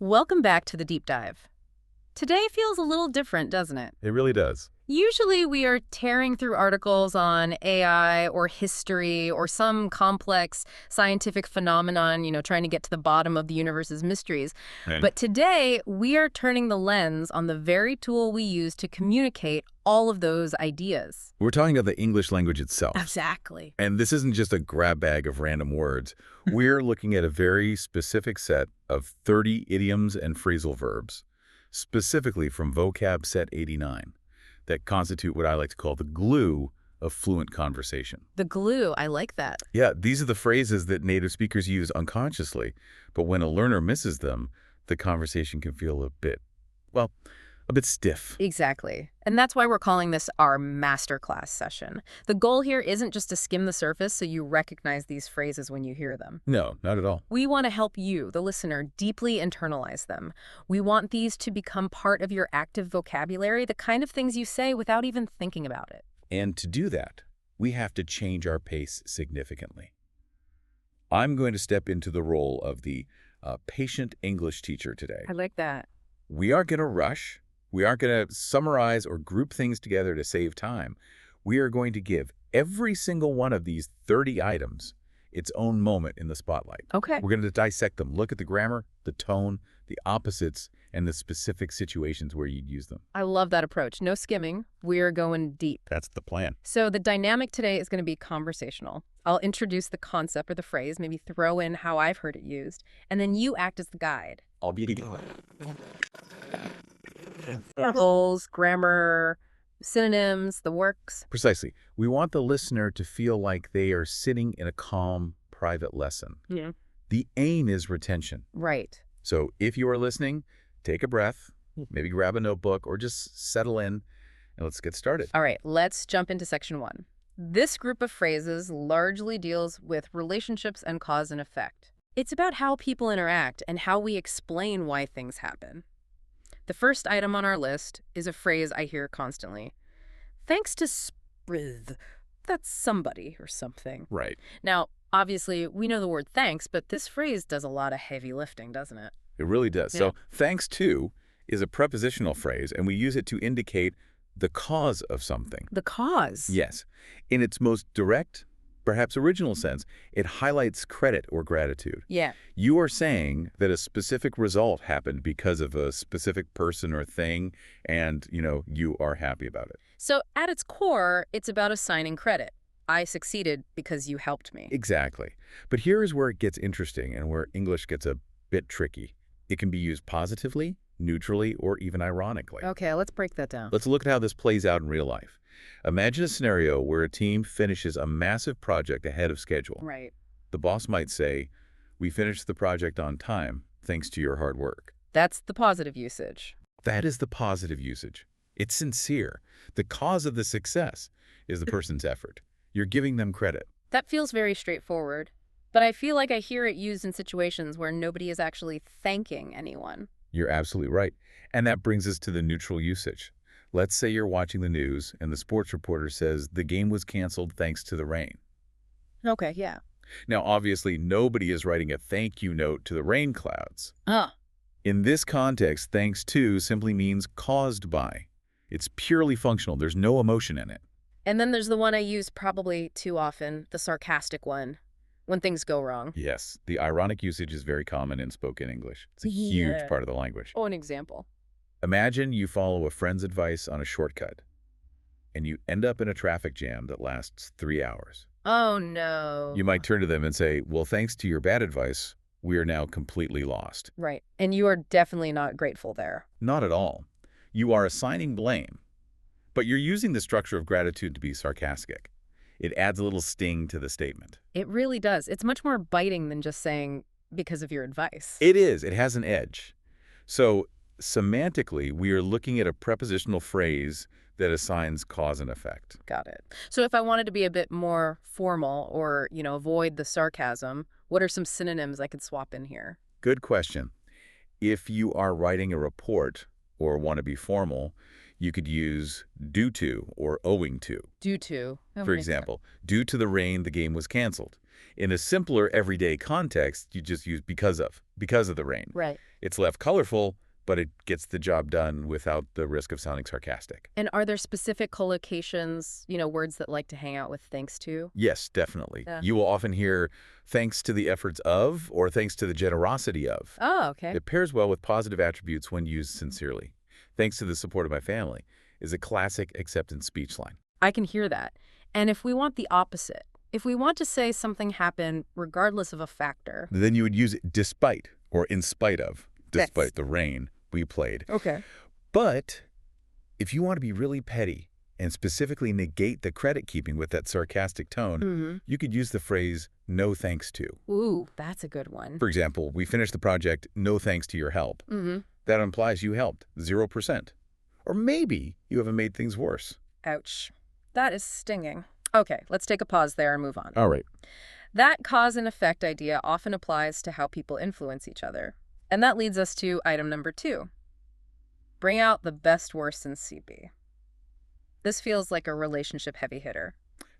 Welcome back to the deep dive. Today feels a little different, doesn't it? It really does. Usually we are tearing through articles on AI or history or some complex scientific phenomenon, trying to get to the bottom of the universe's mysteries. Right. But today we are turning the lens on the very tool we use to communicate all of those ideas. We're talking about the English language itself. Exactly. And this isn't just a grab bag of random words. We're looking at a very specific set of 30 idioms and phrasal verbs, specifically from Vocab Set 89, that constitute what I like to call the glue of fluent conversation. The glue, I like that. Yeah, these are the phrases that native speakers use unconsciously, but when a learner misses them, the conversation can feel a bit stiff. Exactly. And that's why we're calling this our masterclass session. The goal here isn't just to skim the surface so you recognize these phrases when you hear them. No, not at all. We want to help you, the listener, deeply internalize them. We want these to become part of your active vocabulary, the kind of things you say without even thinking about it. And to do that, we have to change our pace significantly. I'm going to step into the role of the patient English teacher today. I like that. We aren't going to rush. We aren't going to summarize or group things together to save time. We are going to give every single one of these 30 items its own moment in the spotlight. Okay. We're going to dissect them, look at the grammar, the tone, the opposites, and the specific situations where you'd use them. I love that approach. No skimming. We're going deep. That's the plan. So the dynamic today is going to be conversational. I'll introduce the concept or the phrase, maybe throw in how I've heard it used, and then you act as the guide. I'll be Rules, grammar, synonyms, the works. Precisely. We want the listener to feel like they are sitting in a calm, private lesson. Yeah. The aim is retention. Right. So if you are listening, take a breath, maybe grab a notebook, or just settle in, and let's get started. All right, let's jump into section 1. This group of phrases largely deals with relationships and cause and effect. It's about how people interact and how we explain why things happen. The first item on our list is a phrase I hear constantly. Thanks to Sprith, that's somebody or something. Right. Now, obviously, we know the word thanks, but this phrase does a lot of heavy lifting, doesn't it? It really does. Yeah. So thanks to is a prepositional phrase, and we use it to indicate the cause of something. The cause. Yes. In its most direct, perhaps original sense, it highlights credit or gratitude. Yeah. You are saying that a specific result happened because of a specific person or thing, and, you are happy about it. So at its core, it's about assigning credit. I succeeded because you helped me. Exactly. But here is where it gets interesting and where English gets a bit tricky. It can be used positively, neutrally, or even ironically. Okay, let's break that down. Let's look at how this plays out in real life. Imagine a scenario where a team finishes a massive project ahead of schedule. Right. The boss might say, "We finished the project on time, thanks to your hard work." That's the positive usage. That is the positive usage. It's sincere. The cause of the success is the person's effort. You're giving them credit. That feels very straightforward, but I feel like I hear it used in situations where nobody is actually thanking anyone. You're absolutely right. And that brings us to the neutral usage. Let's say you're watching the news and the sports reporter says the game was canceled thanks to the rain. Okay, yeah. Now, obviously, nobody is writing a thank you note to the rain clouds. Ah. In this context, thanks to simply means caused by. It's purely functional. There's no emotion in it. And then there's the one I use probably too often, the sarcastic one, when things go wrong. Yes, the ironic usage is very common in spoken English. It's a huge part of the language. Oh, an example. Imagine you follow a friend's advice on a shortcut, and you end up in a traffic jam that lasts 3 hours. Oh, no. You might turn to them and say, "Well, thanks to your bad advice, we are now completely lost." Right. And you are definitely not grateful there. Not at all. You are assigning blame, but you're using the structure of gratitude to be sarcastic. It adds a little sting to the statement. It really does. It's much more biting than just saying, because of your advice. It is. It has an edge. So semantically, we are looking at a prepositional phrase that assigns cause and effect. Got it. So if I wanted to be a bit more formal or, avoid the sarcasm, what are some synonyms I could swap in here? Good question. If you are writing a report or want to be formal, you could use due to or owing to. Due to. For example, due to the rain, the game was canceled. In a simpler everyday context, you just use because of the rain. Right. It's left colorful, but it gets the job done without the risk of sounding sarcastic. And are there specific collocations, words that like to hang out with thanks to? Yes, definitely. Yeah. You will often hear thanks to the efforts of or thanks to the generosity of. Oh, okay. It pairs well with positive attributes when used sincerely. Thanks to the support of my family is a classic acceptance speech line. I can hear that. And if we want the opposite, if we want to say something happened regardless of a factor. Then you would use it despite or in spite of, despite That's- the rain we played. Okay. But if you want to be really petty and specifically negate the credit keeping with that sarcastic tone, you could use the phrase, no thanks to. Ooh, that's a good one. For example, we finished the project, no thanks to your help. That implies you helped, 0%. Or maybe you haven't made things worse. Ouch. That is stinging. Okay, let's take a pause there and move on. All right. That cause and effect idea often applies to how people influence each other. And that leads us to item number 2. Bring out the best, worst in CP. This feels like a relationship heavy hitter.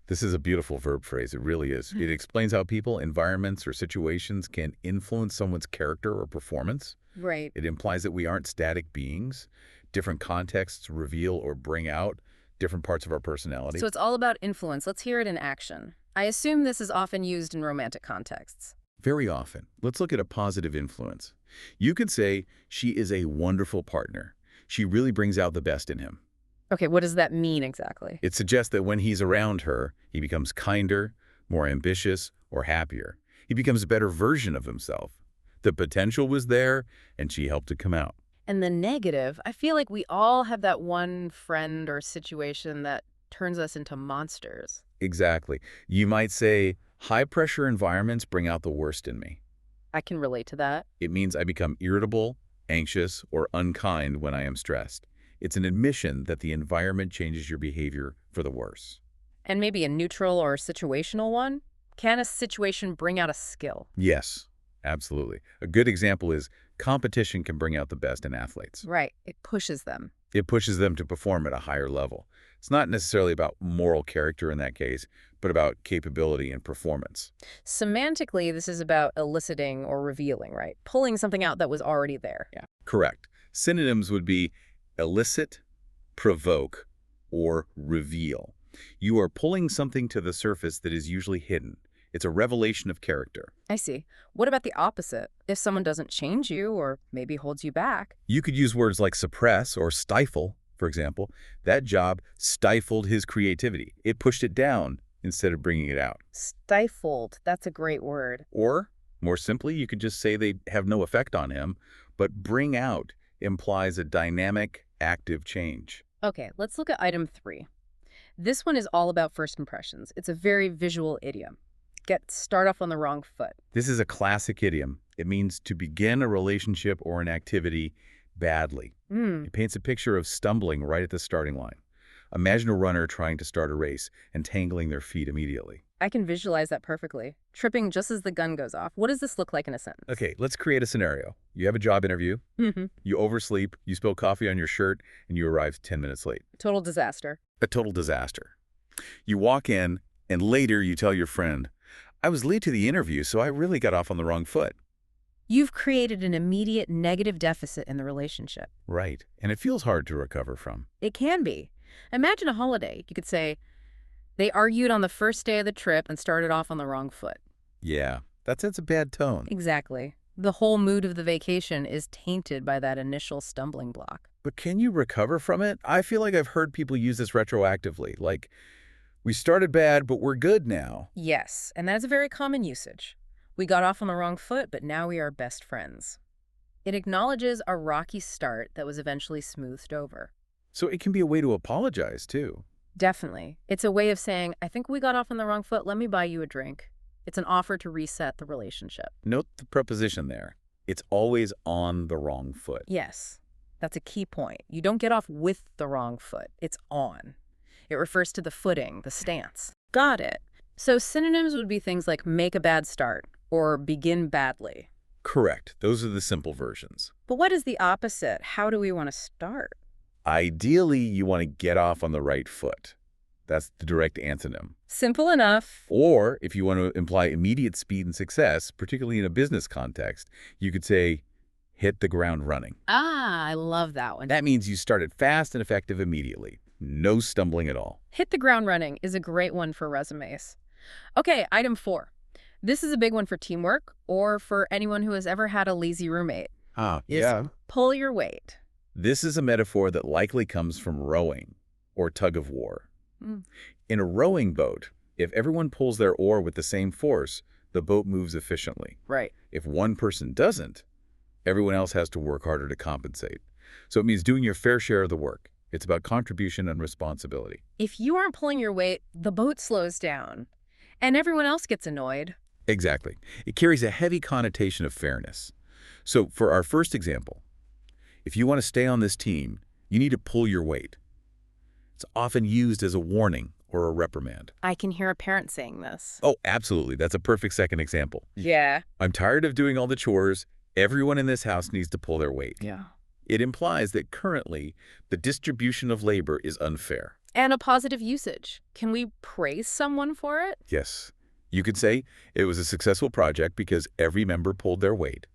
This is a beautiful verb phrase. It really is. It explains how people, environments, or situations can influence someone's character or performance. Right. It implies that we aren't static beings. Different contexts reveal or bring out different parts of our personality. So it's all about influence. Let's hear it in action. I assume this is often used in romantic contexts. Very often. Let's look at a positive influence. You could say, she is a wonderful partner. She really brings out the best in him. Okay, what does that mean exactly? It suggests that when he's around her, he becomes kinder, more ambitious, or happier. He becomes a better version of himself. The potential was there, and she helped it come out. And the negative, I feel like we all have that one friend or situation that turns us into monsters. Exactly. You might say, high-pressure environments bring out the worst in me. I can relate to that. It means I become irritable, anxious, or unkind when I am stressed. It's an admission that the environment changes your behavior for the worse. And maybe a neutral or situational one? Can a situation bring out a skill? Yes, absolutely. A good example is competition can bring out the best in athletes. Right. It pushes them. It pushes them to perform at a higher level. It's not necessarily about moral character in that case, but about capability and performance. Semantically, this is about eliciting or revealing, right? Pulling something out that was already there. Yeah, correct. Synonyms would be elicit, provoke, or reveal. You are pulling something to the surface that is usually hidden. It's a revelation of character. I see. What about the opposite? If someone doesn't change you or maybe holds you back? You could use words like suppress or stifle, for example. That job stifled his creativity. It pushed it down instead of bringing it out. Stifled. That's a great word. Or, more simply, you could just say they have no effect on him, but bring out implies a dynamic, active change. Okay, let's look at item 3. This one is all about first impressions. It's a very visual idiom. Start off on the wrong foot. This is a classic idiom. It means to begin a relationship or an activity badly. It paints a picture of stumbling right at the starting line. Imagine a runner trying to start a race and tangling their feet immediately. I can visualize that perfectly. Tripping just as the gun goes off. What does this look like in a sentence? Okay, let's create a scenario. You have a job interview, you oversleep, you spill coffee on your shirt, and you arrive 10 minutes late. Total disaster. A total disaster. You walk in, and later you tell your friend, I was late to the interview, so I really got off on the wrong foot. You've created an immediate negative deficit in the relationship. Right, and it feels hard to recover from. It can be. Imagine a holiday. You could say, they argued on the first day of the trip and started off on the wrong foot. Yeah, that sets a bad tone. Exactly. The whole mood of the vacation is tainted by that initial stumbling block. But can you recover from it? I feel like I've heard people use this retroactively, like, we started bad, but we're good now. Yes, and that's a very common usage. We got off on the wrong foot, but now we are best friends. It acknowledges a rocky start that was eventually smoothed over. So it can be a way to apologize, too. Definitely. It's a way of saying, I think we got off on the wrong foot, let me buy you a drink. It's an offer to reset the relationship. Note the preposition there. It's always on the wrong foot. Yes, that's a key point. You don't get off with the wrong foot. It's on. It refers to the footing, the stance. Got it. So synonyms would be things like make a bad start or begin badly. Correct. Those are the simple versions. But what is the opposite? How do we want to start? Ideally, you want to get off on the right foot. That's the direct antonym. Simple enough. Or if you want to imply immediate speed and success, particularly in a business context, you could say, hit the ground running. Ah, I love that one. That means you started fast and effective immediately. No stumbling at all. Hit the ground running is a great one for resumes. Okay, item 4. This is a big one for teamwork or for anyone who has ever had a lazy roommate. Yeah. Pull your weight. This is a metaphor that likely comes from rowing or tug of war. In a rowing boat, if everyone pulls their oar with the same force, the boat moves efficiently. Right. If one person doesn't, everyone else has to work harder to compensate. So it means doing your fair share of the work. It's about contribution and responsibility. If you aren't pulling your weight, the boat slows down, and everyone else gets annoyed. Exactly. It carries a heavy connotation of fairness. So for our first example, if you want to stay on this team, you need to pull your weight. It's often used as a warning or a reprimand. I can hear a parent saying this. Oh, absolutely. That's a perfect second example. Yeah. I'm tired of doing all the chores. Everyone in this house needs to pull their weight. Yeah. It implies that currently the distribution of labor is unfair. And a positive usage. Can we praise someone for it? Yes. You could say it was a successful project because every member pulled their weight.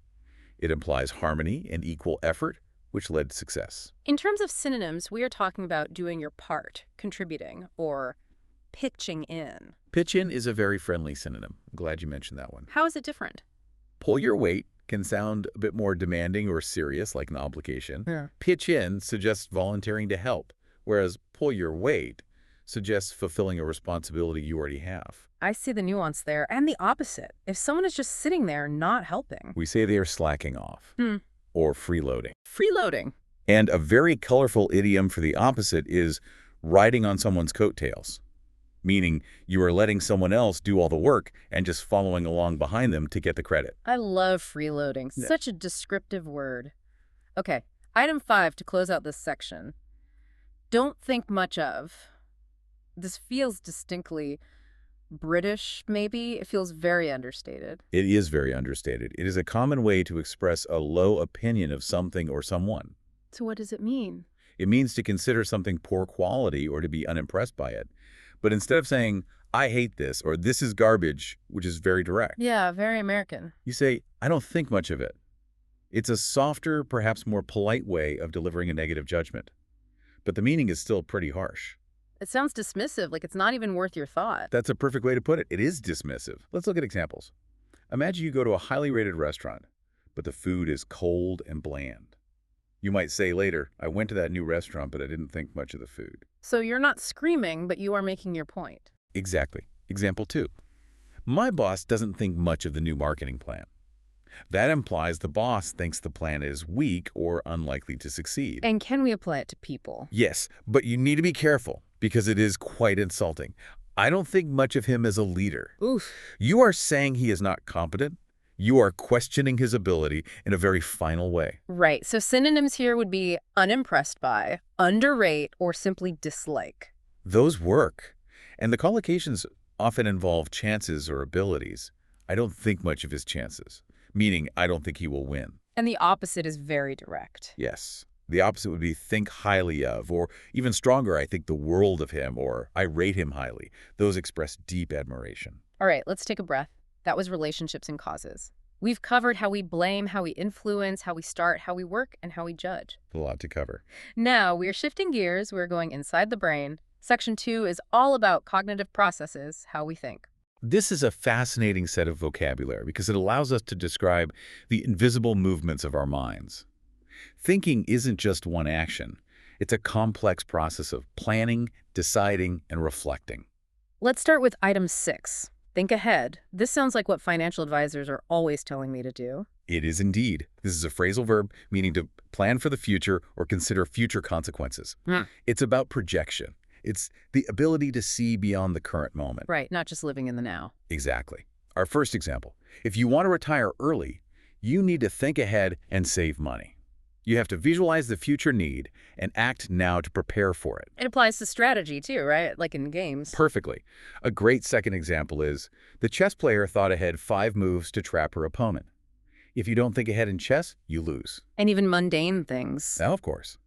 It implies harmony and equal effort, which led to success. In terms of synonyms, we are talking about doing your part, contributing, or pitching in. Pitch in is a very friendly synonym. I'm glad you mentioned that one. How is it different? Pull your weight can sound a bit more demanding or serious, like an obligation. Yeah. Pitch in suggests volunteering to help, whereas pull your weight suggests fulfilling a responsibility you already have. I see the nuance there, and the opposite. If someone is just sitting there not helping. We say they are slacking off or freeloading. Freeloading. And a very colorful idiom for the opposite is riding on someone's coattails, meaning you are letting someone else do all the work and just following along behind them to get the credit. I love freeloading. Such a descriptive word. Okay, item 5 to close out this section. Don't think much of. This feels distinctly British, maybe. It feels very understated. It is very understated. It is a common way to express a low opinion of something or someone. So what does it mean? It means to consider something poor quality or to be unimpressed by it. But instead of saying, I hate this, or this is garbage, which is very direct, Yeah, very American. you say, I don't think much of it. It's a softer, perhaps more polite way of delivering a negative judgment. But the meaning is still pretty harsh. It sounds dismissive, like it's not even worth your thought. That's a perfect way to put it. It is dismissive. Let's look at examples. Imagine you go to a highly rated restaurant, but the food is cold and bland. You might say later, I went to that new restaurant, but I didn't think much of the food. So you're not screaming, but you are making your point. Exactly. Example 2. My boss doesn't think much of the new marketing plan. That implies the boss thinks the plan is weak or unlikely to succeed. And can we apply it to people? Yes, but you need to be careful because it is quite insulting. I don't think much of him as a leader. Oof. You are saying he is not competent. You are questioning his ability in a very final way. Right. So synonyms here would be unimpressed by, underrate, or simply dislike. Those work. And the collocations often involve chances or abilities. I don't think much of his chances, meaning I don't think he will win. And the opposite is very direct. Yes. The opposite would be think highly of, or even stronger, I think the world of him, or I rate him highly. Those express deep admiration. All right, let's take a breath. That was relationships and causes. We've covered how we blame, how we influence, how we start, how we work, and how we judge. A lot to cover. Now, we're shifting gears. We're going inside the brain. Section 2 is all about cognitive processes, how we think. This is a fascinating set of vocabulary because it allows us to describe the invisible movements of our minds. Thinking isn't just one action. It's a complex process of planning, deciding, and reflecting. Let's start with item 6. Think ahead. This sounds like what financial advisors are always telling me to do. It is indeed. This is a phrasal verb meaning to plan for the future or consider future consequences. It's about projection. It's the ability to see beyond the current moment. Right, not just living in the now. Exactly. Our first example. If you want to retire early, you need to think ahead and save money. You have to visualize the future need and act now to prepare for it. It applies to strategy too, right? Like in games. Perfectly. A great second example is the chess player thought ahead 5 moves to trap her opponent. If you don't think ahead in chess, you lose. And even mundane things. Now, of course.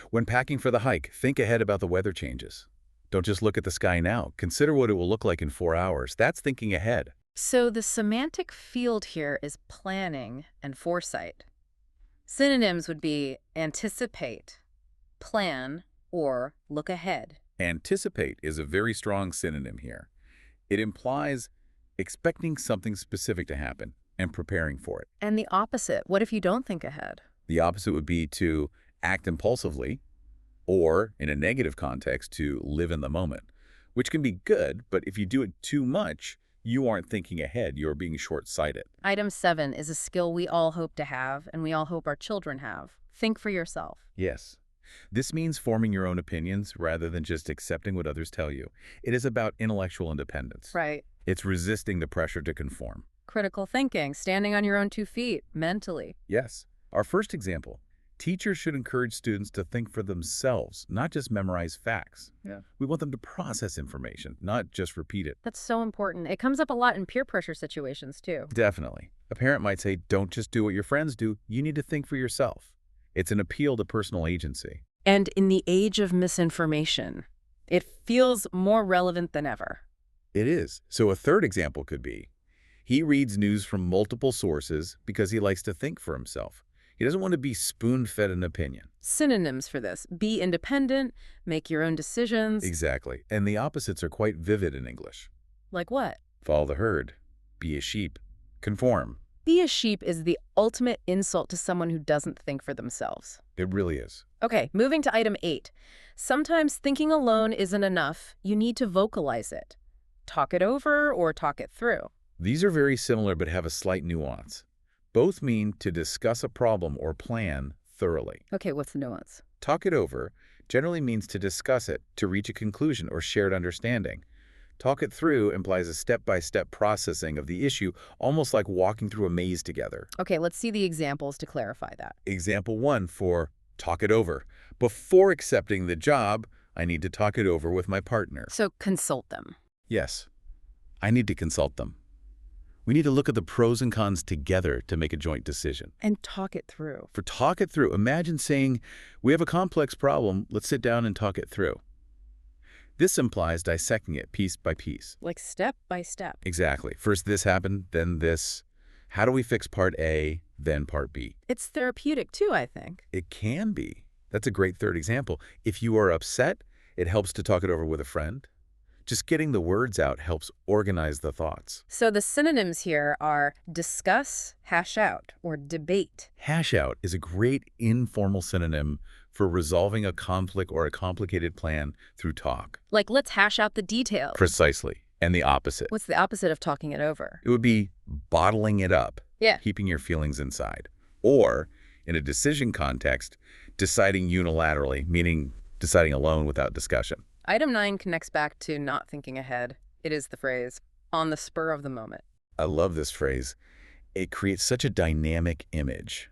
When packing for the hike, think ahead about the weather changes. Don't just look at the sky now. Consider what it will look like in 4 hours. That's thinking ahead. So the semantic field here is planning and foresight. Synonyms would be anticipate, plan, or look ahead. Anticipate is a very strong synonym here. It implies expecting something specific to happen and preparing for it. And the opposite, what if you don't think ahead? The opposite would be to act impulsively, or, in a negative context, to live in the moment, which can be good, but if you do it too much, you aren't thinking ahead. You're being short-sighted. Item 7 is a skill we all hope to have, and we all hope our children have. Think for yourself. Yes. This means forming your own opinions rather than just accepting what others tell you. It is about intellectual independence. Right. It's resisting the pressure to conform. Critical thinking, standing on your own 2 feet, mentally. Yes. Our first example. Teachers should encourage students to think for themselves, not just memorize facts. Yeah. We want them to process information, not just repeat it. That's so important. It comes up a lot in peer pressure situations, too. Definitely. A parent might say, don't just do what your friends do. You need to think for yourself. It's an appeal to personal agency. And in the age of misinformation, it feels more relevant than ever. It is. So a third example could be, he reads news from multiple sources because he likes to think for himself. He doesn't want to be spoon-fed an opinion. Synonyms for this: be independent, make your own decisions. Exactly. And the opposites are quite vivid in English. Like what? Follow the herd. Be a sheep. Conform. Be a sheep is the ultimate insult to someone who doesn't think for themselves. It really is. Okay, moving to item 8. Sometimes thinking alone isn't enough. You need to vocalize it. Talk it over or talk it through. These are very similar but have a slight nuance. Both mean to discuss a problem or plan thoroughly. Okay, what's the nuance? Talk it over generally means to discuss it, to reach a conclusion or shared understanding. Talk it through implies a step-by-step processing of the issue, almost like walking through a maze together. Okay, let's see the examples to clarify that. Example 1 for talk it over. Before accepting the job, I need to talk it over with my partner. So consult them. Yes, I need to consult them. We need to look at the pros and cons together to make a joint decision. And talk it through. For talk it through, imagine saying, we have a complex problem, let's sit down and talk it through. This implies dissecting it piece by piece. Like step by step. Exactly. First this happened, then this. How do we fix part A, then part B? It's therapeutic too, I think. It can be. That's a great third example. If you are upset, it helps to talk it over with a friend. Just getting the words out helps organize the thoughts. So the synonyms here are discuss, hash out, or debate. Hash out is a great informal synonym for resolving a conflict or a complicated plan through talk. Like, let's hash out the details. Precisely. And the opposite. What's the opposite of talking it over? It would be bottling it up. Yeah. Keeping your feelings inside. Or, in a decision context, deciding unilaterally, meaning deciding alone without discussion. Item 9 connects back to not thinking ahead. It is the phrase, on the spur of the moment. I love this phrase. It creates such a dynamic image.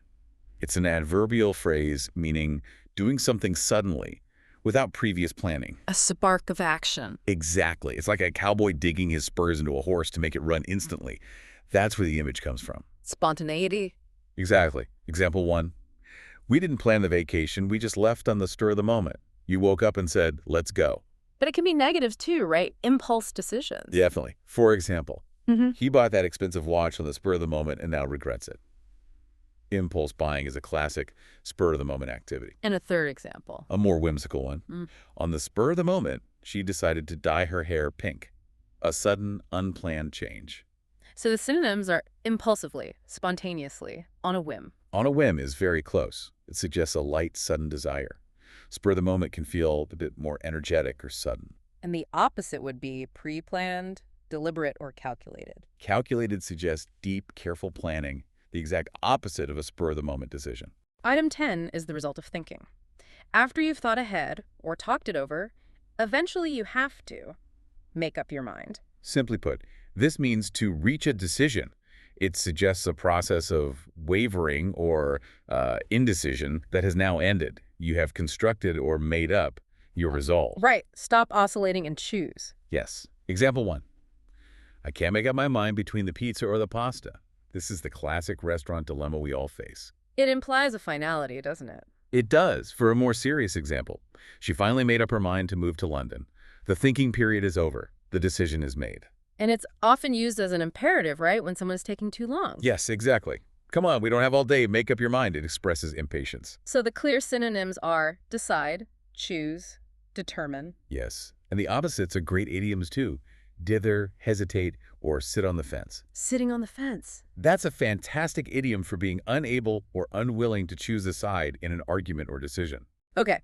It's an adverbial phrase meaning doing something suddenly, without previous planning. A spark of action. Exactly. It's like a cowboy digging his spurs into a horse to make it run instantly. That's where the image comes from. Spontaneity. Exactly. Example 1. We didn't plan the vacation. We just left on the spur of the moment. You woke up and said, let's go. But it can be negative too, right? Impulse decisions. Definitely. For example, he bought that expensive watch on the spur of the moment and now regrets it. Impulse buying is a classic spur-of-the-moment activity. And a third example. A more whimsical one. On the spur of the moment, she decided to dye her hair pink. A sudden, unplanned change. So the synonyms are impulsively, spontaneously, on a whim. On a whim is very close. It suggests a light, sudden desire. Spur of the moment can feel a bit more energetic or sudden. And the opposite would be pre-planned, deliberate, or calculated. Calculated suggests deep, careful planning, the exact opposite of a spur-of-the-moment decision. Item 10 is the result of thinking. After you've thought ahead or talked it over, eventually you have to make up your mind. Simply put, this means to reach a decision. It suggests a process of wavering or indecision that has now ended. You have constructed or made up your resolve. Right. Stop oscillating and choose. Yes. Example 1. I can't make up my mind between the pizza or the pasta. This is the classic restaurant dilemma we all face. It implies a finality, doesn't it? It does. For a more serious example, she finally made up her mind to move to London. The thinking period is over. The decision is made. And it's often used as an imperative, right, when someone is taking too long. Yes, exactly. Come on, we don't have all day. Make up your mind. It expresses impatience. So the clear synonyms are decide, choose, determine. Yes. And the opposites are great idioms too. Dither, hesitate, or sit on the fence. Sitting on the fence. That's a fantastic idiom for being unable or unwilling to choose a side in an argument or decision. Okay.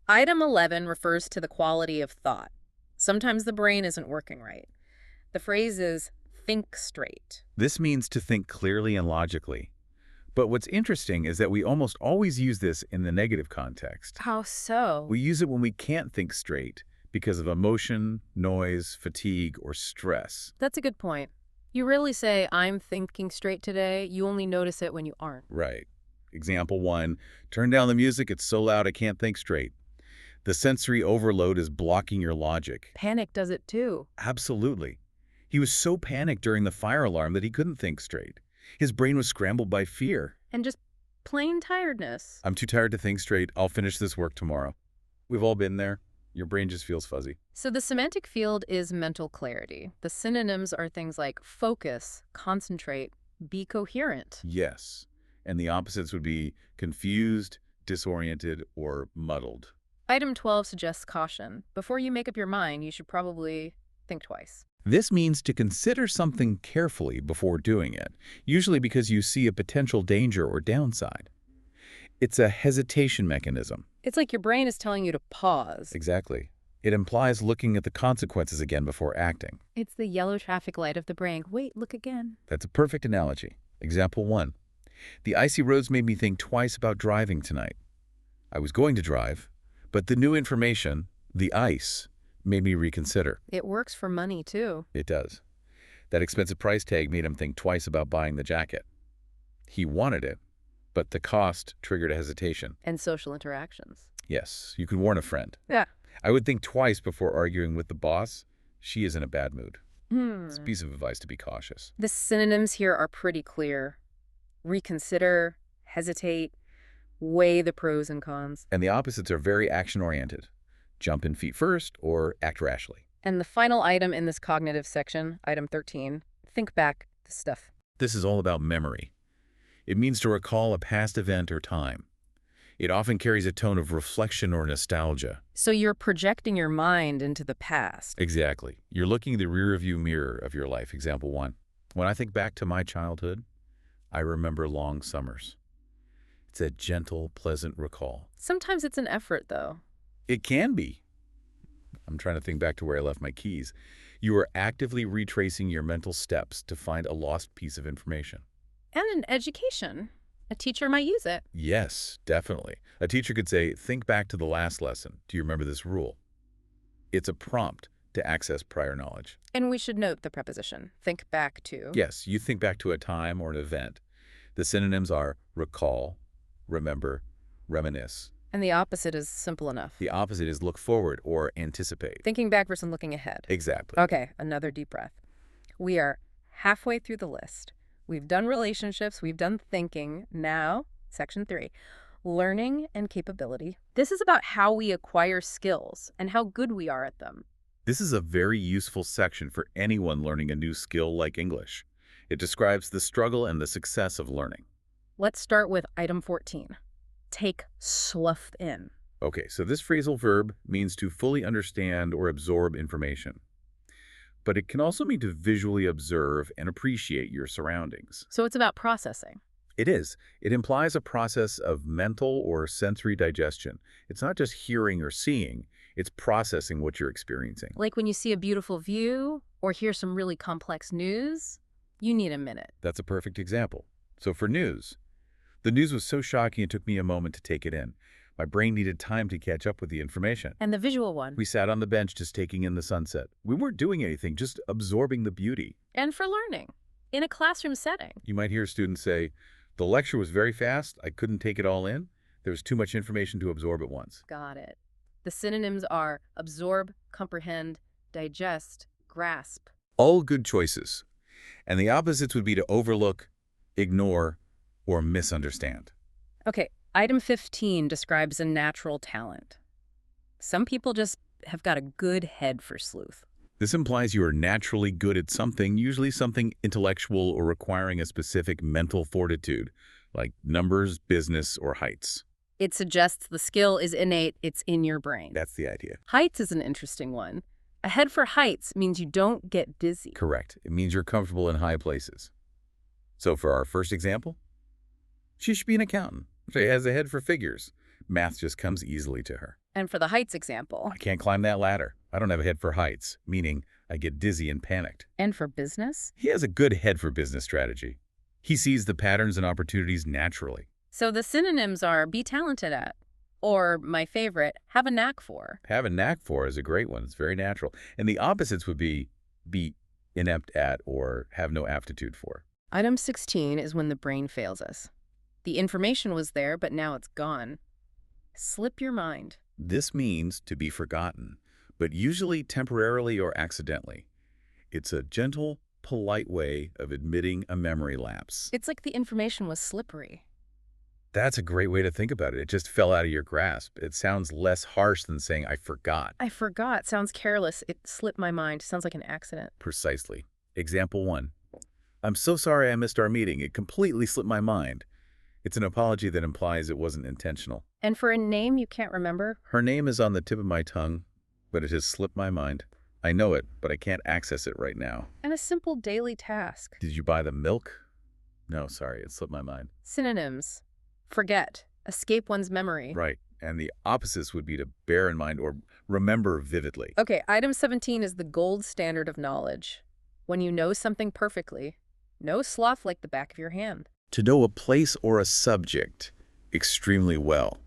Item 11 refers to the quality of thought. Sometimes the brain isn't working right. The phrase is think straight. This means to think clearly and logically. But what's interesting is that we almost always use this in the negative context. How so? We use it when we can't think straight because of emotion, noise, fatigue, or stress. That's a good point. You rarely say, I'm thinking straight today. You only notice it when you aren't. Right. Example 1, turn down the music, it's so loud I can't think straight. The sensory overload is blocking your logic. Panic does it too. Absolutely. He was so panicked during the fire alarm that he couldn't think straight. His brain was scrambled by fear. And just plain tiredness. I'm too tired to think straight. I'll finish this work tomorrow. We've all been there. Your brain just feels fuzzy. So the semantic field is mental clarity. The synonyms are things like focus, concentrate, be coherent. Yes. And the opposites would be confused, disoriented, or muddled. Item 12 suggests caution. Before you make up your mind, you should probably think twice. This means to consider something carefully before doing it, usually because you see a potential danger or downside. It's a hesitation mechanism. It's like your brain is telling you to pause. Exactly. It implies looking at the consequences again before acting. It's the yellow traffic light of the brain. Wait, look again. That's a perfect analogy. Example 1. The icy roads made me think twice about driving tonight. I was going to drive, but the new information, the ice, made me reconsider. It works for money, too. It does. That expensive price tag made him think twice about buying the jacket. He wanted it, but the cost triggered a hesitation. And social interactions. Yes, you could warn a friend. Yeah. I would think twice before arguing with the boss. She is in a bad mood. It's a piece of advice to be cautious. The synonyms here are pretty clear. Reconsider, hesitate, weigh the pros and cons. And the opposites are very action-oriented. Jump in feet first or act rashly. And the final item in this cognitive section, item 13, think back to stuff. This is all about memory. It means to recall a past event or time. It often carries a tone of reflection or nostalgia. So you're projecting your mind into the past. Exactly. You're looking in the rearview mirror of your life. Example 1. When I think back to my childhood, I remember long summers. It's a gentle, pleasant recall. Sometimes it's an effort, though. It can be. I'm trying to think back to where I left my keys. You are actively retracing your mental steps to find a lost piece of information. And in education, a teacher might use it. Yes, definitely. A teacher could say, think back to the last lesson. Do you remember this rule? It's a prompt to access prior knowledge. And we should note the preposition, think back to. Yes, you think back to a time or an event. The synonyms are recall, remember, reminisce. And the opposite is simple enough. The opposite is look forward or anticipate. Thinking back versus looking ahead. Exactly. Okay, another deep breath. We are halfway through the list. We've done relationships, we've done thinking. Now, section 3, learning and capability. This is about how we acquire skills and how good we are at them. This is a very useful section for anyone learning a new skill like English. It describes the struggle and the success of learning. Let's start with item 14. Take slough in. Okay, so this phrasal verb means to fully understand or absorb information. But it can also mean to visually observe and appreciate your surroundings. So it's about processing. It is. It implies a process of mental or sensory digestion. It's not just hearing or seeing, it's processing what you're experiencing. Like when you see a beautiful view or hear some really complex news, you need a minute. That's a perfect example. So for news, the news was so shocking it took me a moment to take it in. My brain needed time to catch up with the information. And the visual one. We sat on the bench just taking in the sunset. We weren't doing anything, just absorbing the beauty. And for learning, in a classroom setting. You might hear students say, the lecture was very fast, I couldn't take it all in. There was too much information to absorb at once. Got it. The synonyms are absorb, comprehend, digest, grasp. All good choices. And the opposites would be to overlook, ignore, or misunderstand. Okay, item 15 describes a natural talent. Some people just have got a good head for sleuth. This implies you are naturally good at something, usually something intellectual or requiring a specific mental fortitude, like numbers, business, or heights. It suggests the skill is innate, it's in your brain. That's the idea. Heights is an interesting one. A head for heights means you don't get dizzy. Correct. It means you're comfortable in high places. So for our first example, she should be an accountant. She has a head for figures. Math just comes easily to her. And for the heights example. I can't climb that ladder. I don't have a head for heights, meaning I get dizzy and panicked. And for business? He has a good head for business strategy. He sees the patterns and opportunities naturally. So the synonyms are be talented at, or my favorite, have a knack for. Have a knack for is a great one. It's very natural. And the opposites would be inept at or have no aptitude for. Item 16 is when the brain fails us. The information was there, but now it's gone. Slip your mind. This means to be forgotten, but usually temporarily or accidentally. It's a gentle, polite way of admitting a memory lapse. It's like the information was slippery. That's a great way to think about it. It just fell out of your grasp. It sounds less harsh than saying, I forgot. I forgot. Sounds careless. It slipped my mind. Sounds like an accident. Precisely. Example 1. I'm so sorry I missed our meeting. It completely slipped my mind. It's an apology that implies it wasn't intentional. And for a name you can't remember? Her name is on the tip of my tongue, but it has slipped my mind. I know it, but I can't access it right now. And a simple daily task. Did you buy the milk? No, sorry, it slipped my mind. Synonyms. Forget. Escape one's memory. Right, and the opposites would be to bear in mind or remember vividly. Okay, item 17 is the gold standard of knowledge. When you know something perfectly, no sloth like the back of your hand. To know a place or a subject extremely well.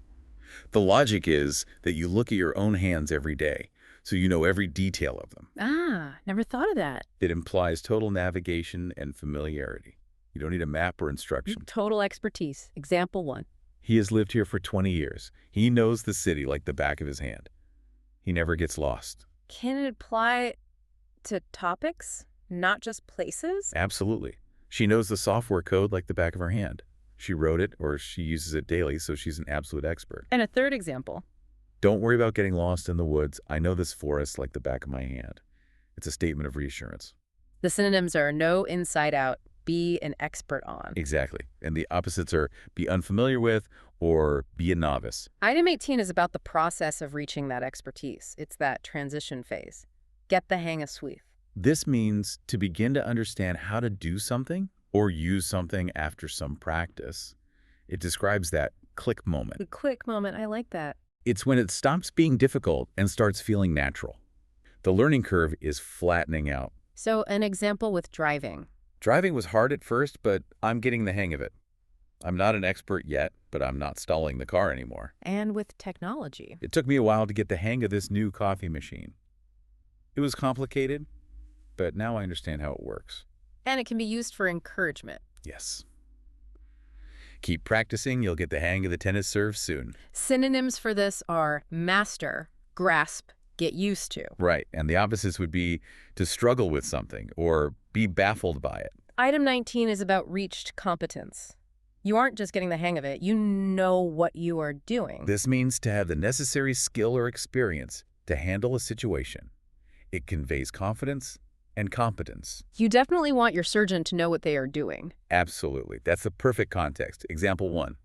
The logic is that you look at your own hands every day, so you know every detail of them. Ah, never thought of that. It implies total navigation and familiarity. You don't need a map or instruction. Total expertise. Example 1. He has lived here for 20 years. He knows the city like the back of his hand. He never gets lost. Can it apply to topics, not just places? Absolutely. She knows the software code like the back of her hand. She wrote it or she uses it daily, so she's an absolute expert. And a third example. Don't worry about getting lost in the woods. I know this forest like the back of my hand. It's a statement of reassurance. The synonyms are know inside out, be an expert on. Exactly. And the opposites are be unfamiliar with or be a novice. Item 18 is about the process of reaching that expertise. It's that transition phase. Get the hang of sweep. This means to begin to understand how to do something or use something after some practice. It describes that click moment. The click moment, I like that. It's when it stops being difficult and starts feeling natural. The learning curve is flattening out. So an example with driving. Driving was hard at first, but I'm getting the hang of it. I'm not an expert yet, but I'm not stalling the car anymore. And with technology. It took me a while to get the hang of this new coffee machine. It was complicated, but now I understand how it works. And it can be used for encouragement. Yes. Keep practicing, you'll get the hang of the tennis serve soon. Synonyms for this are master, grasp, get used to. Right, and the opposites would be to struggle with something or be baffled by it. Item 19 is about reached competence. You aren't just getting the hang of it, you know what you are doing. This means to have the necessary skill or experience to handle a situation. It conveys confidence and competence. You definitely want your surgeon to know what they are doing. Absolutely. That's the perfect context. Example 1.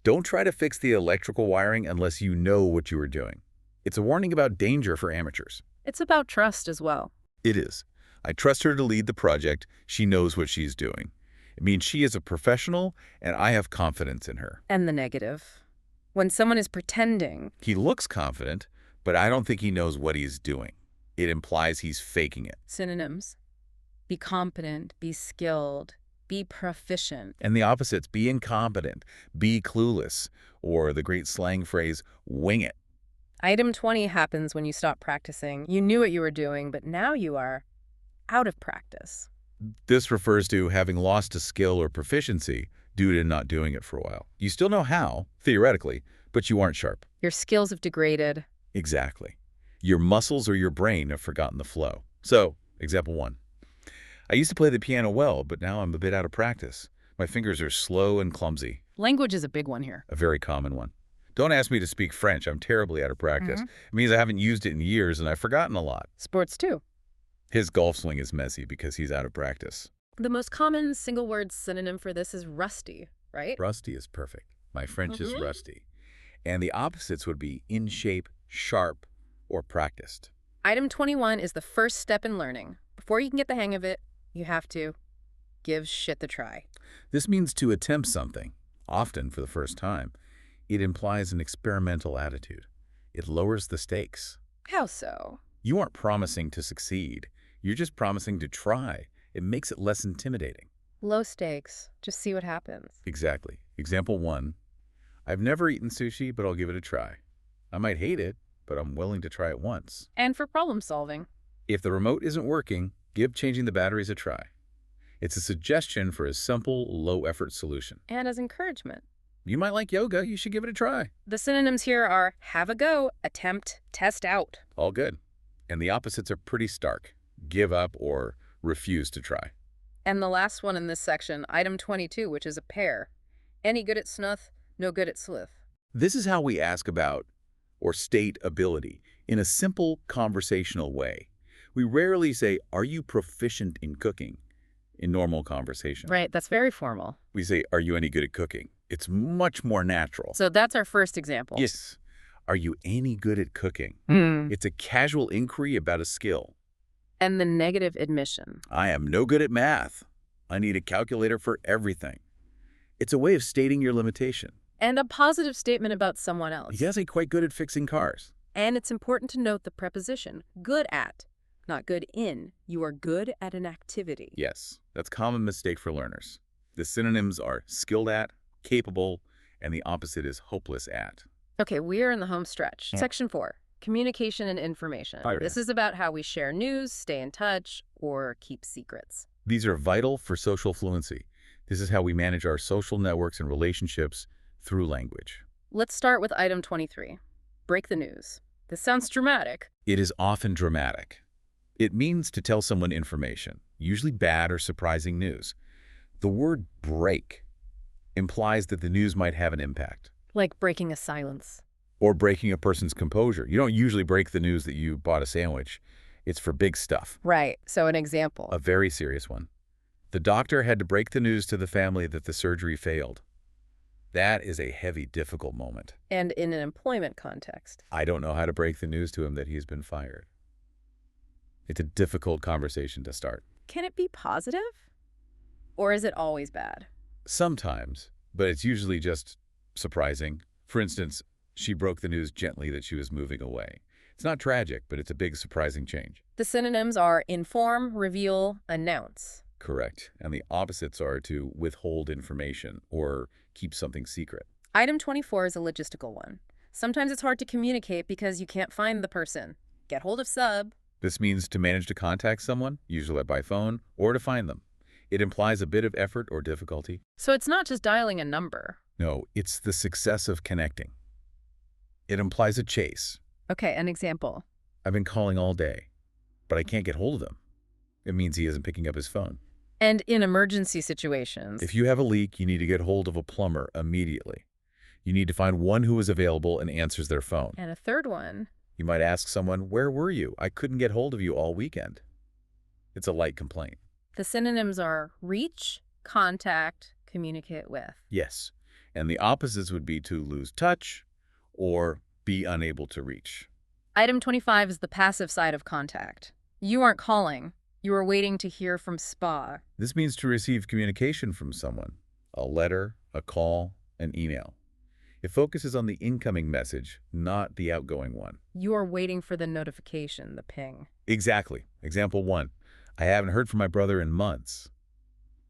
Don't try to fix the electrical wiring unless you know what you are doing. It's a warning about danger for amateurs. It's about trust as well. It is. I trust her to lead the project. She knows what she's doing. It means she is a professional, and I have confidence in her. And the negative. When someone is pretending. He looks confident, but I don't think he knows what he's doing. It implies he's faking it. Synonyms. Be competent, be skilled, be proficient. And the opposites, be incompetent, be clueless, or the great slang phrase, wing it. Item 20 happens when you stop practicing. You knew what you were doing, but now you are out of practice. This refers to having lost a skill or proficiency due to not doing it for a while. You still know how, theoretically, but you aren't sharp. Your skills have degraded. Exactly. Your muscles or your brain have forgotten the flow. So, example 1. I used to play the piano well, but now I'm a bit out of practice. My fingers are slow and clumsy. Language is a big one here. A very common one. Don't ask me to speak French. I'm terribly out of practice. Mhm. It means I haven't used it in years and I've forgotten a lot. Sports too. His golf swing is messy because he's out of practice. The most common single word synonym for this is rusty, right? Rusty is perfect. My French is Mhm. rusty. And the opposites would be in shape, sharp, or practiced. Item 21 is the first step in learning. Before you can get the hang of it, you have to give shit the try. This means to attempt something, often for the first time. It implies an experimental attitude. It lowers the stakes. How so? You aren't promising to succeed. You're just promising to try. It makes it less intimidating. Low stakes. Just see what happens. Exactly. Example 1. I've never eaten sushi, but I'll give it a try. I might hate it, but I'm willing to try it once. And for problem solving. If the remote isn't working, give changing the batteries a try. It's a suggestion for a simple, low-effort solution. And as encouragement. You might like yoga. You should give it a try. The synonyms here are have a go, attempt, test out. All good. And the opposites are pretty stark. Give up or refuse to try. And the last one in this section, item 22, which is a pair. Any good at snuff, no good at sleuth. This is how we ask about or state ability in a simple conversational way. We rarely say, are you proficient in cooking? In normal conversation. Right, that's very formal. We say, are you any good at cooking? It's much more natural. So that's our first example. Yes. Are you any good at cooking? It's a casual inquiry about a skill. And the negative admission. I am no good at math. I need a calculator for everything. It's a way of stating your limitation. And a positive statement about someone else. Yes, I'm quite good at fixing cars. And it's important to note the preposition, good at, not good in. You are good at an activity. Yes, that's a common mistake for learners. The synonyms are skilled at, capable, and the opposite is hopeless at. Okay, we are in the home stretch. Section 4, communication and information. All right. This is about how we share news, stay in touch, or keep secrets. These are vital for social fluency. This is how we manage our social networks and relationships through language. Let's start with item 23, break the news. This sounds dramatic. It is often dramatic. It means to tell someone information, usually bad or surprising news. The word break implies that the news might have an impact. Like breaking a silence. Or breaking a person's composure. You don't usually break the news that you bought a sandwich. It's for big stuff. Right, so an example. A very serious one. The doctor had to break the news to the family that the surgery failed. That is a heavy, difficult moment. And in an employment context. I don't know how to break the news to him that he's been fired. It's a difficult conversation to start. Can it be positive? Or is it always bad? Sometimes, but it's usually just surprising. For instance, she broke the news gently that she was moving away. It's not tragic, but it's a big, surprising change. The synonyms are inform, reveal, announce. Correct. And the opposites are to withhold information or keep something secret. Item 24 is a logistical one. Sometimes it's hard to communicate because you can't find the person. Get hold of sub. This means to manage to contact someone, usually by phone, or to find them. It implies a bit of effort or difficulty. So it's not just dialing a number. No, it's the success of connecting. It implies a chase. Okay, an example. I've been calling all day, but I can't get hold of him. It means he isn't picking up his phone. And in emergency situations. If you have a leak, you need to get hold of a plumber immediately. You need to find one who is available and answers their phone. And a third one. You might ask someone, where were you? I couldn't get hold of you all weekend. It's a light complaint. The synonyms are reach, contact, communicate with. Yes, and the opposites would be to lose touch or be unable to reach. Item 25 is the passive side of contact. You aren't calling. You are waiting to hear from SPA. This means to receive communication from someone, a letter, a call, an email. It focuses on the incoming message, not the outgoing one. You are waiting for the notification, the ping. Exactly. Example 1. I haven't heard from my brother in months.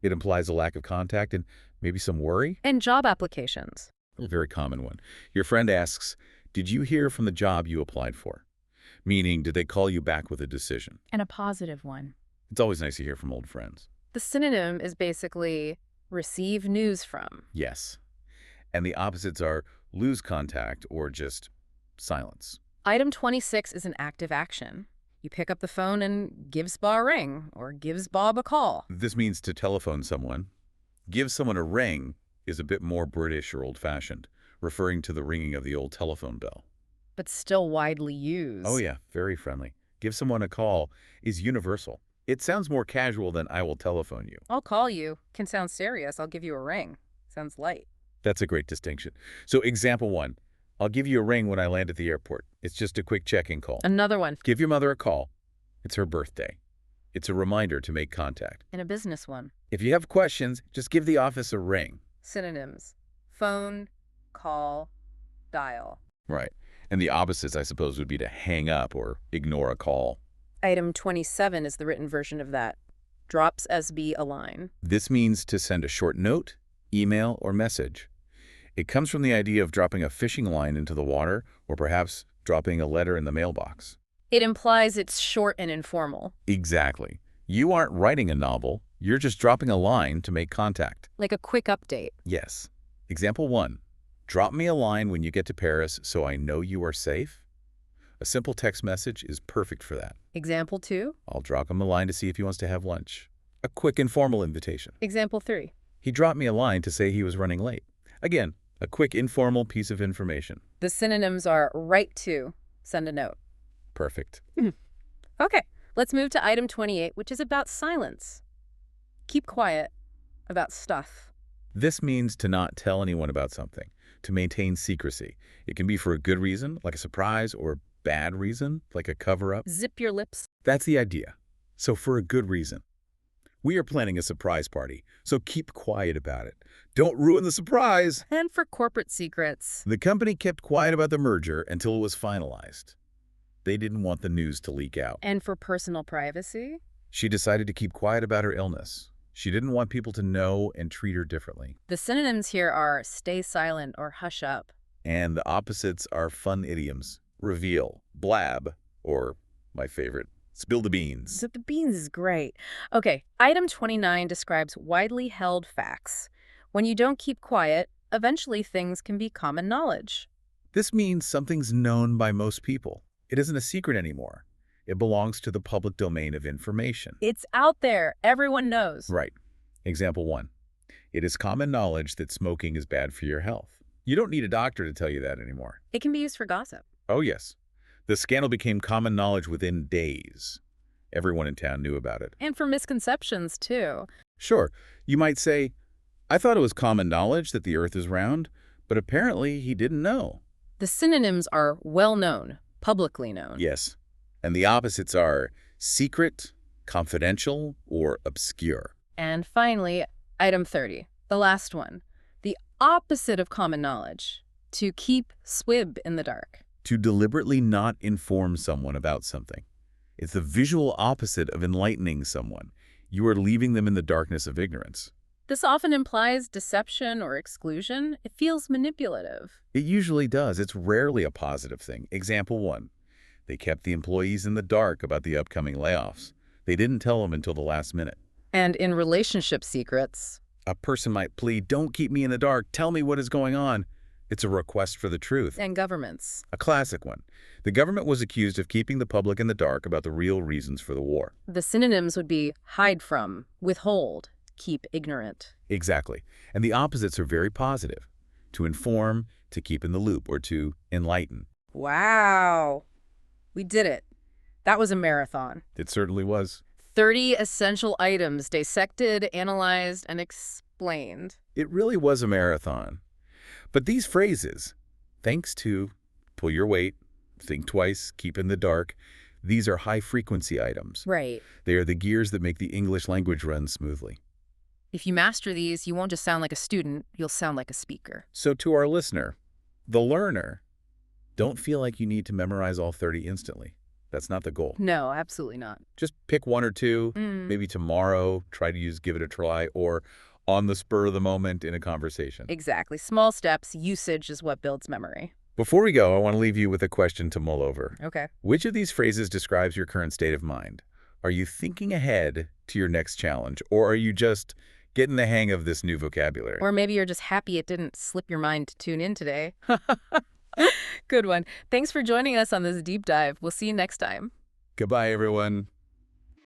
It implies a lack of contact and maybe some worry. And job applications. A very common one. Your friend asks, did you hear from the job you applied for? Meaning, did they call you back with a decision? And a positive one. It's always nice to hear from old friends. The synonym is basically receive news from. Yes. And the opposites are lose contact or just silence. Item 26 is an active action. You pick up the phone and give SPA a ring or gives Bob a call. This means to telephone someone. Give someone a ring is a bit more British or old-fashioned. referring to the ringing of the old telephone bell. But still widely used. Oh yeah, very friendly. Give someone a call is universal. It sounds more casual than I will telephone you. I'll call you. Can sound serious. I'll give you a ring. Sounds light. That's a great distinction. So example 1, I'll give you a ring when I land at the airport. It's just a quick check-in call. Another one. Give your mother a call. It's her birthday. It's a reminder to make contact. And a business one. If you have questions, just give the office a ring. Synonyms. Phone, call, dial. Right. And the opposites, I suppose, would be to hang up or ignore a call. Item 27 is the written version of that. Drops SB a line. This means to send a short note, email, or message. It comes from the idea of dropping a fishing line into the water or perhaps dropping a letter in the mailbox. It implies it's short and informal. Exactly. You aren't writing a novel. You're just dropping a line to make contact. Like a quick update. Yes. Example 1. Drop me a line when you get to Paris so I know you are safe. A simple text message is perfect for that. Example 2. I'll drop him a line to see if he wants to have lunch. A quick informal invitation. Example 3. He dropped me a line to say he was running late. Again, a quick informal piece of information. The synonyms are write to, send a note. Perfect. Okay, let's move to item 28, which is about silence. Keep quiet about stuff. This means to not tell anyone about something, to maintain secrecy. It can be for a good reason, like a surprise, or a bad reason, like a cover-up. Zip your lips. That's the idea. So for a good reason. We are planning a surprise party, so keep quiet about it. Don't ruin the surprise. And for corporate secrets. The company kept quiet about the merger until it was finalized. They didn't want the news to leak out. And for personal privacy. She decided to keep quiet about her illness. She didn't want people to know and treat her differently. The synonyms here are stay silent or hush up. And the opposites are fun idioms. Reveal, blab, or, my favorite, spill the beans. So the beans is great. Okay, item 29 describes widely held facts. When you don't keep quiet, eventually things can be common knowledge. This means something's known by most people. It isn't a secret anymore. It belongs to the public domain of information. It's out there. Everyone knows. Right. Example 1. It is common knowledge that smoking is bad for your health. You don't need a doctor to tell you that anymore. It can be used for gossip. Oh, yes. The scandal became common knowledge within days. Everyone in town knew about it. And for misconceptions, too. Sure, you might say, I thought it was common knowledge that the Earth is round, but apparently he didn't know. The synonyms are well-known, publicly known. Yes, and the opposites are secret, confidential, or obscure. And finally, item 30, the last one. The opposite of common knowledge. To keep SWIB in the dark. To deliberately not inform someone about something. It's the visual opposite of enlightening someone. You are leaving them in the darkness of ignorance. This often implies deception or exclusion. It feels manipulative. It usually does. It's rarely a positive thing. Example 1. They kept the employees in the dark about the upcoming layoffs. They didn't tell them until the last minute. And in relationship secrets, A person might plead, don't keep me in the dark, tell me what is going on. It's a request for the truth. and governments. A classic one. The government was accused of keeping the public in the dark about the real reasons for the war. The synonyms would be hide from, withhold, keep ignorant. Exactly. And the opposites are very positive. To inform, to keep in the loop, or to enlighten. Wow. We did it. That was a marathon. It certainly was. 30 essential items dissected, analyzed, and explained. It really was a marathon. But these phrases, thanks to, pull your weight, think twice, keep in the dark, these are high-frequency items. Right. They are the gears that make the English language run smoothly. If you master these, you won't just sound like a student, you'll sound like a speaker. So to our listener, the learner, don't feel like you need to memorize all 30 instantly. That's not the goal. No, absolutely not. Just pick one or two, maybe tomorrow, try to give it a try, or on the spur of the moment in a conversation. Exactly. Small steps, usage is what builds memory. Before we go, I want to leave you with a question to mull over. Okay. Which of these phrases describes your current state of mind? Are you thinking ahead to your next challenge, or are you just getting the hang of this new vocabulary? Or maybe you're just happy it didn't slip your mind to tune in today. Good one. Thanks for joining us on this deep dive. We'll see you next time. Goodbye, everyone.